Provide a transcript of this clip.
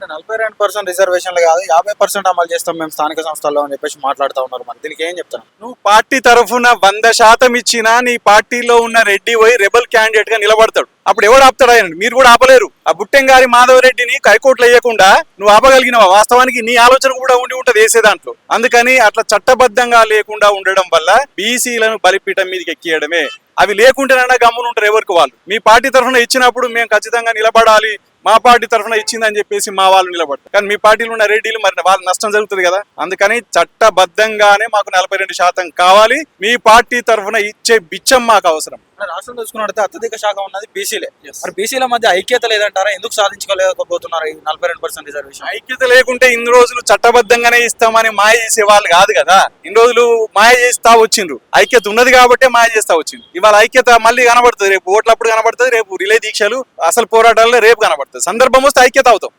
42% రిజర్వేషన్లు కాదు 50% అమలు చేస్తాం మేము స్థానిక సంస్థల్లో అని చెప్పేసి మాట్లాడుతూ ఉన్నారు. మరి దీనికి ఏం చెప్తాను? నువ్వు పార్టీ తరఫున 100% ఇచ్చినా నీ పార్టీలో ఉన్న రెడ్డి పోయి రెబల్ క్యాండిడేట్ గా నిలబడతాడు. అప్పుడు ఎవడు ఆపుతాడు? ఆయన మీరు కూడా ఆపలేరు. ఆ బుట్టెంగారి మాధవరెడ్డిని హైకోర్టులో వేయకుండా నువ్వు ఆపగలిగినవా? వాస్తవానికి నీ ఆలోచన కూడా ఉండి ఉంటది వేసే దాంట్లో. అందుకని అట్లా చట్టబద్ధంగా లేకుండా ఉండడం వల్ల బీసీలను బలిపీఠం మీదకి ఎక్కియడమే. అవి లేకుంటేనన్నా గమ్మున ఉంటారు ఎవరికి వాళ్ళు. మీ పార్టీ తరఫున ఇచ్చినప్పుడు మేము ఖచ్చితంగా నిలబడాలి, మా పార్టీ తరఫున ఇచ్చిందని చెప్పేసి మా వాళ్ళు నిలబడతారు. కానీ మీ పార్టీలో ఉన్న రెడ్డిలు మరి వాళ్ళ నష్టం జరుగుతుంది కదా. అందుకని చట్టబద్ధంగానే మాకు 42% కావాలి. మీ పార్టీ తరఫున ఇచ్చే బిచ్చం మాకు అవసరం. రాష్ట్రం చూసుకున్నట్లయితే అత్యధిక శాఖ ఉన్నది బీసీలే. మరి బీసీల మధ్య ఐక్యత లేదంటారా? ఎందుకు సాధించుకోలేకపోతున్నారు ఈ 42% రిజర్వేషన్? ఐక్యత లేకుంటే ఇన్ని రోజులు చట్టబద్ధంగానే ఇస్తామని మాయ చేసే వాళ్ళు కాదు కదా. ఇన్ని రోజులు మాయ చేస్తా వచ్చిండ్రు. ఐక్యత ఉన్నది కాబట్టి మాయ చేస్తా వచ్చింది. ఇవాళ ఐక్యత మళ్ళీ కనబడుతుంది. రేపు ఓట్లప్పుడు కనబడుతుంది, రేపు రిలే దీక్షలు అసలు పోరాటాల్లో రేపు కనబడుతుంది. సందర్భం వస్తే ఐక్యత అవుతాం.